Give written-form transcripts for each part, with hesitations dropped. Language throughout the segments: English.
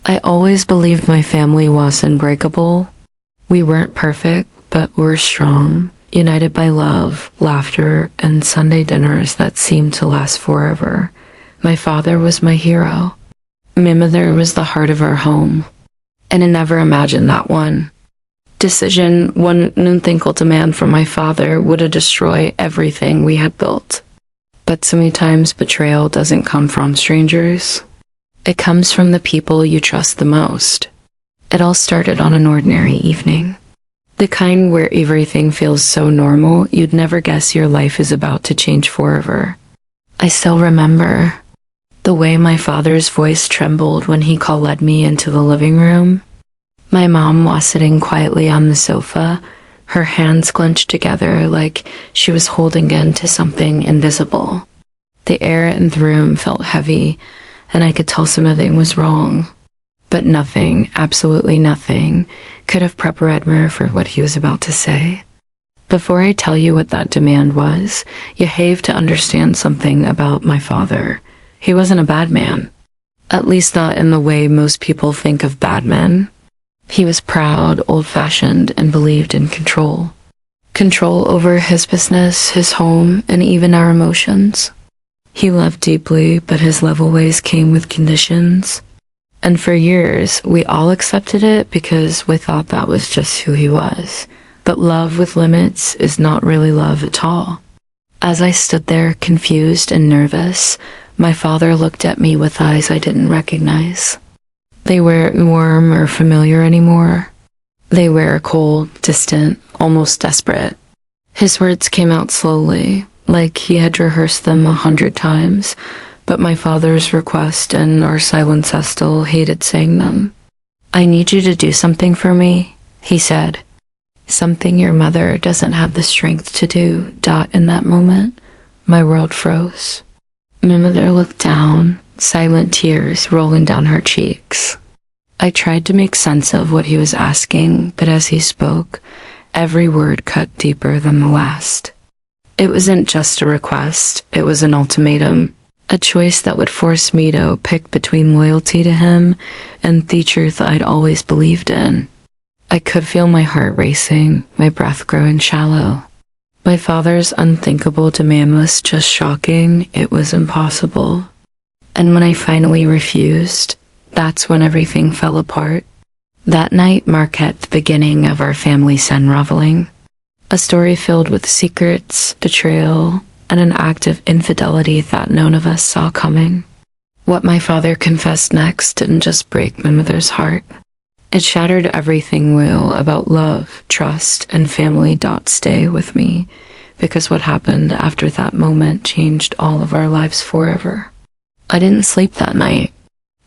I always believed my family was unbreakable. We weren't perfect, but we're strong, united by love, laughter, and Sunday dinners that seemed to last forever. My father was my hero. My mother was the heart of our home, and I never imagined that one one unthinkable demand from my father would have destroyed everything we had built. But so many times betrayal doesn't come from strangers. It comes from the people you trust the most. It all started on an ordinary evening. The kind where everything feels so normal you'd never guess your life is about to change forever. I still remember the way my father's voice trembled when he led me into the living room. My mom was sitting quietly on the sofa, her hands clenched together like she was holding in to something invisible. The air in the room felt heavy, and I could tell something was wrong. But nothing, absolutely nothing, could have prepared me for what he was about to say. Before I tell you what that demand was, you have to understand something about my father. He wasn't a bad man. At least not in the way most people think of bad men. He was proud, old-fashioned, and believed in control. Control over his business, his home, and even our emotions. He loved deeply, but his love always came with conditions. And for years, we all accepted it because we thought that was just who he was. But love with limits is not really love at all. As I stood there, confused and nervous, my father looked at me with eyes I didn't recognize. They weren't warm or familiar anymore. They were cold, distant, almost desperate. His words came out slowly, like he had rehearsed them 100 times, but my father's request and our silence I still hated saying them. "I need you to do something for me," he said. Something your mother doesn't have the strength to do. In that moment, my world froze. My mother looked down, silent tears rolling down her cheeks. I tried to make sense of what he was asking, but as he spoke, every word cut deeper than the last. It wasn't just a request, it was an ultimatum, a choice that would force me to pick between loyalty to him and the truth I'd always believed in. I could feel my heart racing, my breath growing shallow. My father's unthinkable demand was just shocking, it was impossible. And when I finally refused, that's when everything fell apart. That night marked the beginning of our family's unraveling. A story filled with secrets, betrayal, and an act of infidelity that none of us saw coming. What my father confessed next didn't just break my mother's heart. It shattered everything real about love, trust, and family. Stay with me, because what happened after that moment changed all of our lives forever. I didn't sleep that night.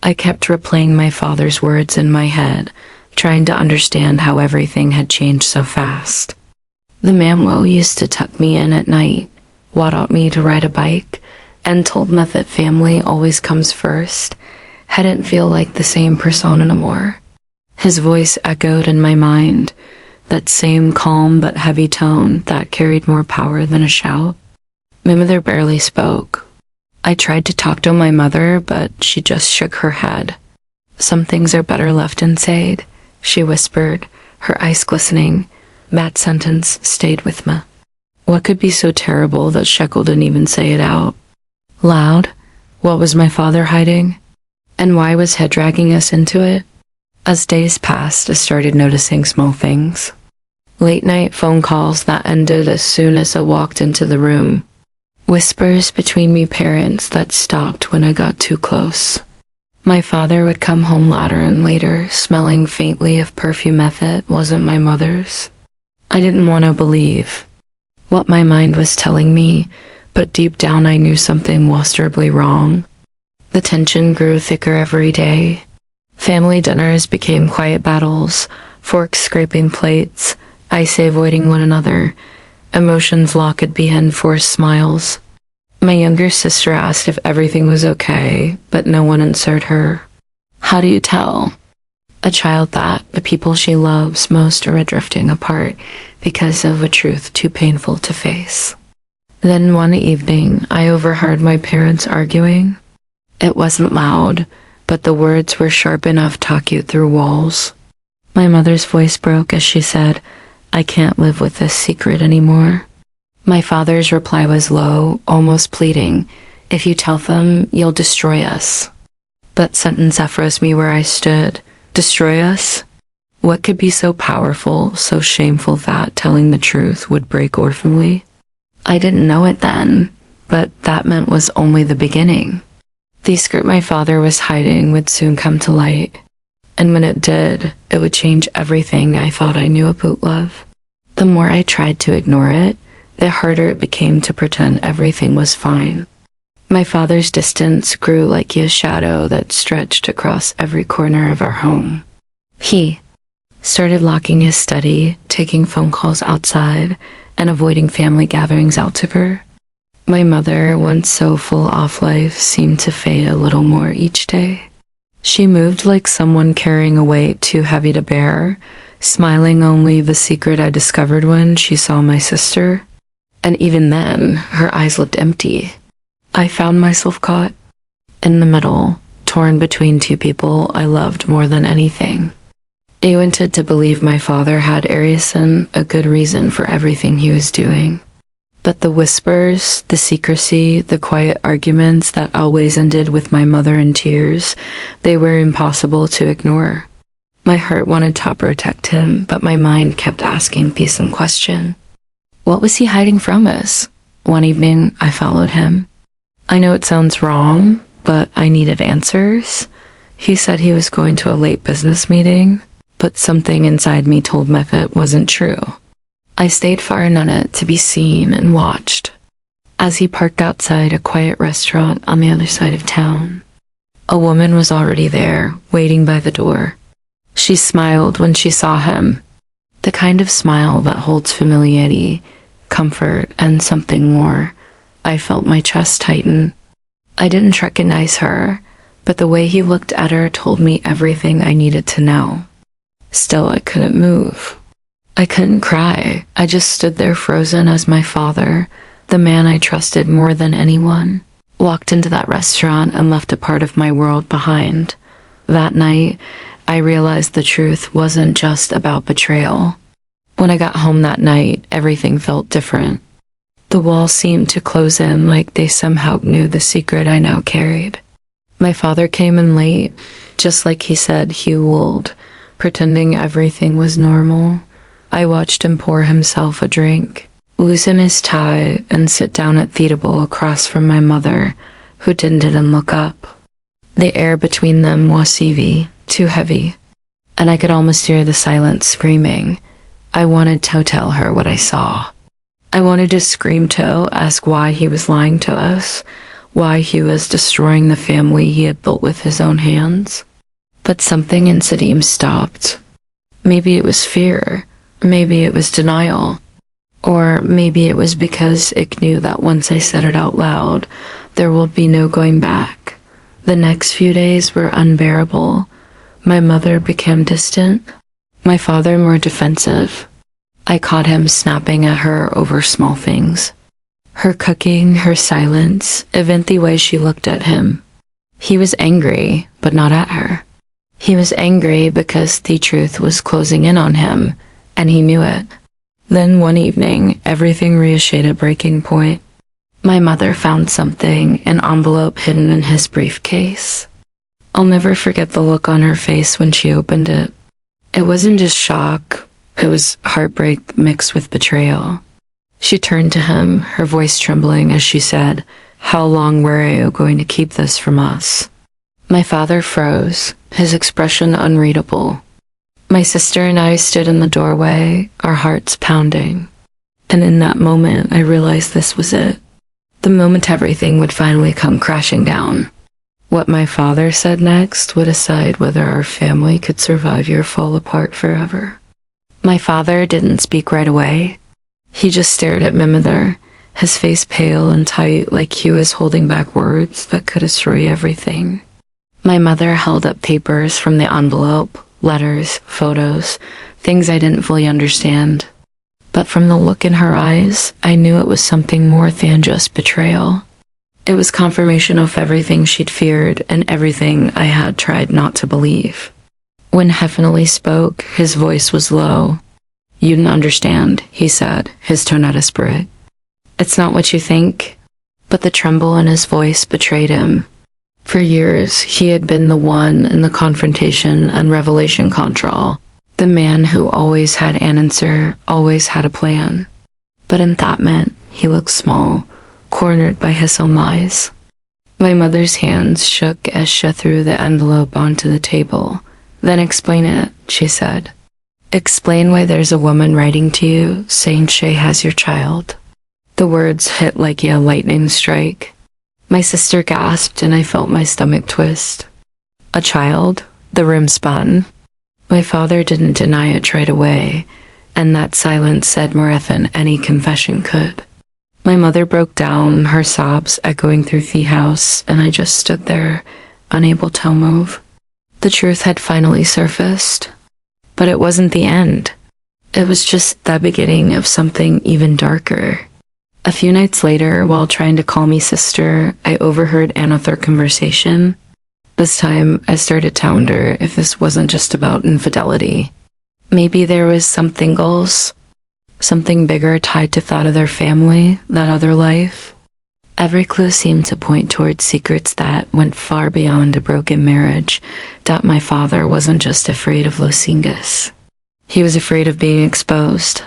I kept replaying my father's words in my head, trying to understand how everything had changed so fast. The man used to tuck me in at night, taught me to ride a bike, and told me that family always comes first. I didn't feel like the same person anymore. His voice echoed in my mind, that same calm but heavy tone that carried more power than a shout. My mother barely spoke. I tried to talk to my mother, but she just shook her head. "Some things are better left unsaid," she whispered, her eyes glistening. That sentence stayed with me. What could be so terrible that Shekel didn't even say it out loud? What was my father hiding? And why was he dragging us into it? As days passed, I started noticing small things. Late night phone calls that ended as soon as I walked into the room. Whispers between me parents that stopped when I got too close. My father would come home later and later, smelling faintly of perfume that wasn't my mother's. I didn't want to believe what my mind was telling me, but deep down I knew something was terribly wrong. The tension grew thicker every day. Family dinners became quiet battles, forks scraping plates, eyes avoiding one another, emotions locked behind forced smiles. My younger sister asked if everything was okay, but no one answered her. How do you tell a child that the people she loves most are drifting apart because of a truth too painful to face? Then one evening, I overheard my parents arguing. It wasn't loud, but the words were sharp enough to talk you through walls. My mother's voice broke as she said, "I can't live with this secret anymore." My father's reply was low, almost pleading, "If you tell them, you'll destroy us." That sentence froze me where I stood. Destroy us? What could be so powerful, so shameful that telling the truth would break orphanly? I didn't know it then, but that meant was only the beginning. The secret my father was hiding would soon come to light, and when it did, it would change everything I thought I knew about love. The more I tried to ignore it, the harder it became to pretend everything was fine. My father's distance grew like a shadow that stretched across every corner of our home. He started locking his study, taking phone calls outside, and avoiding family gatherings outdoors. My mother, once so full of life, seemed to fade a little more each day. She moved like someone carrying a weight too heavy to bear, smiling only the secret I discovered when she saw my sister. And even then, her eyes looked empty. I found myself caught in the middle, torn between two people I loved more than anything. I wanted to believe my father had Arison, a good reason for everything he was doing. But the whispers, the secrecy, the quiet arguments that always ended with my mother in tears, they were impossible to ignore. My heart wanted to protect him, but my mind kept asking the same question. What was he hiding from us? One evening, I followed him. I know it sounds wrong, but I needed answers. He said he was going to a late business meeting, but something inside me told me that wasn't true. I stayed far enough to be seen and watched. As he parked outside a quiet restaurant on the other side of town, a woman was already there, waiting by the door. She smiled when she saw him, the kind of smile that holds familiarity, comfort, and something more. I felt my chest tighten. I didn't recognize her, but the way he looked at her told me everything I needed to know. Still, I couldn't move. I couldn't cry. I just stood there frozen as my father, the man I trusted more than anyone, walked into that restaurant and left a part of my world behind. That night, I realized the truth wasn't just about betrayal. When I got home that night, everything felt different. The walls seemed to close in like they somehow knew the secret I now carried. My father came in late, just like he said he would, pretending everything was normal. I watched him pour himself a drink, loosen his tie, and sit down at the table across from my mother, who didn't look up. The air between them was heavy, too heavy, and I could almost hear the silence screaming. I wanted to tell her what I saw. I wanted to scream to, ask why he was lying to us, why he was destroying the family he had built with his own hands. But something inside him stopped. Maybe it was fear, maybe it was denial, or maybe it was because it knew that once I said it out loud, there would be no going back. The next few days were unbearable. My mother became distant, my father more defensive. I caught him snapping at her over small things. Her cooking, her silence, even the way she looked at him. He was angry, but not at her. He was angry because the truth was closing in on him, and he knew it. Then one evening, everything reached a breaking point. My mother found something, an envelope hidden in his briefcase. I'll never forget the look on her face when she opened it. It wasn't just shock. It was heartbreak mixed with betrayal. She turned to him, her voice trembling as she said, "How long were you going to keep this from us?" My father froze, his expression unreadable. My sister and I stood in the doorway, our hearts pounding. And in that moment, I realized this was it. The moment everything would finally come crashing down. What my father said next would decide whether our family could survive or fall apart forever. My father didn't speak right away. He just stared at my mother, his face pale and tight like he was holding back words that could destroy everything. My mother held up papers from the envelope, letters, photos, things I didn't fully understand. But from the look in her eyes, I knew it was something more than just betrayal. It was confirmation of everything she'd feared and everything I had tried not to believe. When Heffinelli spoke, his voice was low. "You didn't understand," he said, his tone desperate. "It's not what you think." But the tremble in his voice betrayed him. For years, he had been the one in the confrontation and revelation control, the man who always had an answer, always had a plan. But in that moment, he looked small, cornered by his own lies. My mother's hands shook as she threw the envelope onto the table. "Then explain it," she said. "Explain why there's a woman writing to you, saying she has your child." The words hit like a lightning strike. My sister gasped and I felt my stomach twist. "A child?" The room spun. My father didn't deny it right away, and that silence said more than any confession could. My mother broke down, her sobs echoing through the house, and I just stood there, unable to move. The truth had finally surfaced. But it wasn't the end. It was just the beginning of something even darker. A few nights later, while trying to call me sister, I overheard another conversation. This time, I started to wonder if this wasn't just about infidelity. Maybe there was something else, something bigger tied to that other family, that other life. Every clue seemed to point towards secrets that went far beyond a broken marriage, that my father wasn't just afraid of Lucingus. He was afraid of being exposed.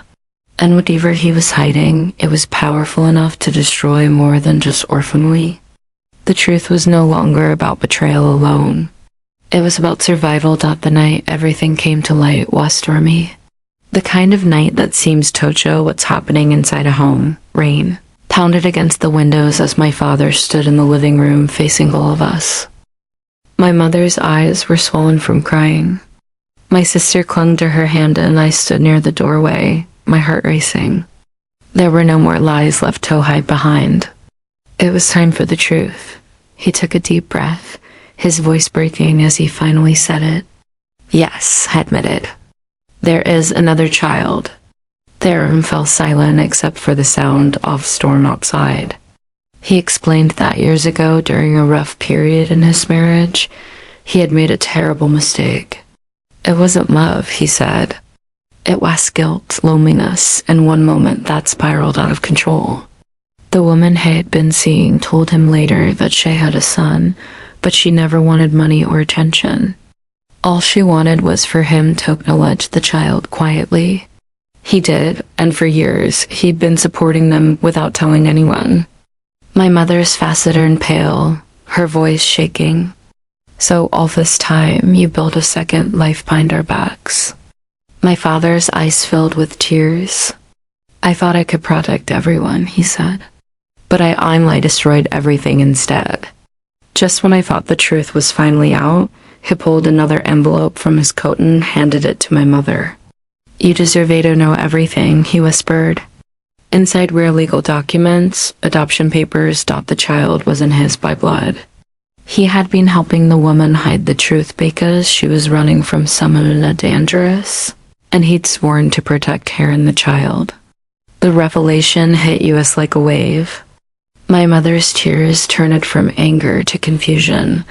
And whatever he was hiding, it was powerful enough to destroy more than just orphanly. The truth was no longer about betrayal alone. It was about survival. The night everything came to light was stormy. The kind of night that seems to show what's happening inside a home. Rain pounded against the windows as my father stood in the living room facing all of us. My mother's eyes were swollen from crying. My sister clung to her hand and I stood near the doorway, my heart racing. There were no more lies left to hide behind. It was time for the truth. He took a deep breath, his voice breaking as he finally said it. "Yes," I admitted. "There is another child." The room fell silent except for the sound of storm outside. He explained that years ago, during a rough period in his marriage, he had made a terrible mistake. It wasn't love, he said. It was guilt, loneliness, and one moment that spiraled out of control. The woman he had been seeing told him later that she had a son, but she never wanted money or attention. All she wanted was for him to acknowledge the child quietly. He did, and for years, he'd been supporting them without telling anyone. My mother's face turned pale, her voice shaking. "So all this time, you built a second life behind our backs." My father's eyes filled with tears. "I thought I could protect everyone," he said. "But I only destroyed everything instead." Just when I thought the truth was finally out, he pulled another envelope from his coat and handed it to my mother. "You deserve to know everything," he whispered. Inside were legal documents, adoption papers. The child wasn't his by blood. He had been helping the woman hide the truth because she was running from someone dangerous, and he'd sworn to protect her and the child. The revelation hit us like a wave. My mother's tears turned from anger to confusion,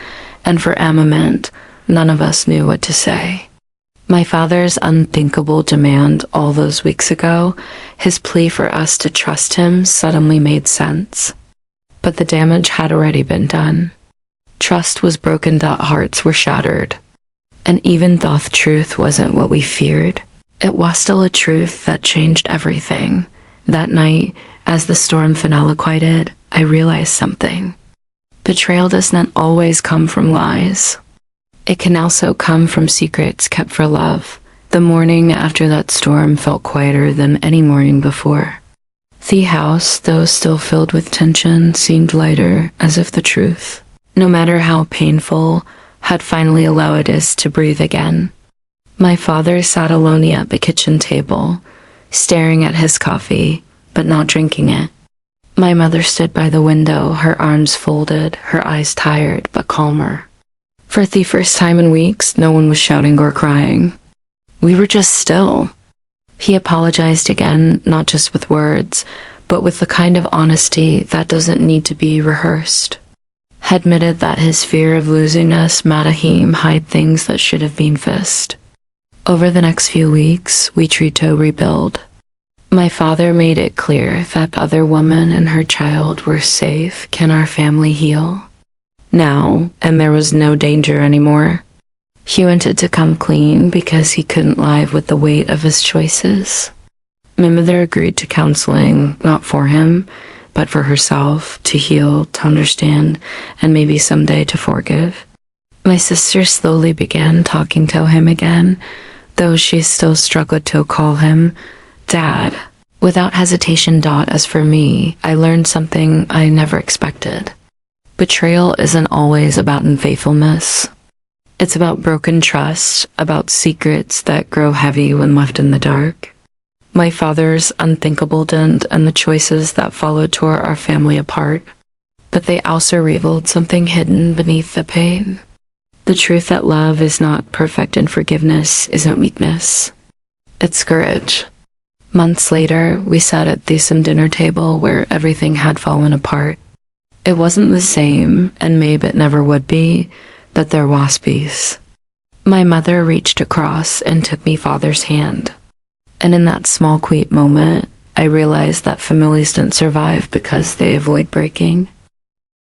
and for a moment, none of us knew what to say. My father's unthinkable demand all those weeks ago, his plea for us to trust him, suddenly made sense. But the damage had already been done. Trust was broken, hearts were shattered. And even though the truth wasn't what we feared, it was still a truth that changed everything. That night, as the storm finale quieted, I realized something. Betrayal does not always come from lies. It can also come from secrets kept for love. The morning after that storm felt quieter than any morning before. The house, though still filled with tension, seemed lighter, as if the truth, no matter how painful, had finally allowed us to breathe again. My father sat alone at the kitchen table, staring at his coffee, but not drinking it. My mother stood by the window, her arms folded, her eyes tired but calmer. For the first time in weeks, no one was shouting or crying. We were just still. He apologized again, not just with words, but with the kind of honesty that doesn't need to be rehearsed. Admitted that his fear of losing us made him hide things that should have been fixed. Over the next few weeks, we tried to rebuild. My father made it clear that the other woman and her child were safe. Can our family heal? Now, and there was no danger anymore. He wanted to come clean because he couldn't live with the weight of his choices. My mother agreed to counseling, not for him, but for herself, to heal, to understand, and maybe someday to forgive. My sister slowly began talking to him again, though she still struggled to call him Dad. Without hesitation. As for me, I learned something I never expected. Betrayal isn't always about unfaithfulness. It's about broken trust, about secrets that grow heavy when left in the dark. My father's unthinkable dent and the choices that followed tore our family apart, but they also revealed something hidden beneath the pain. The truth that love is not perfect and forgiveness isn't weakness. It's courage. Months later, we sat at the same dinner table where everything had fallen apart. It wasn't the same, and maybe it never would be, but there was peace. My mother reached across and took my father's hand. And in that small, quiet moment, I realized that families didn't survive because they avoid breaking.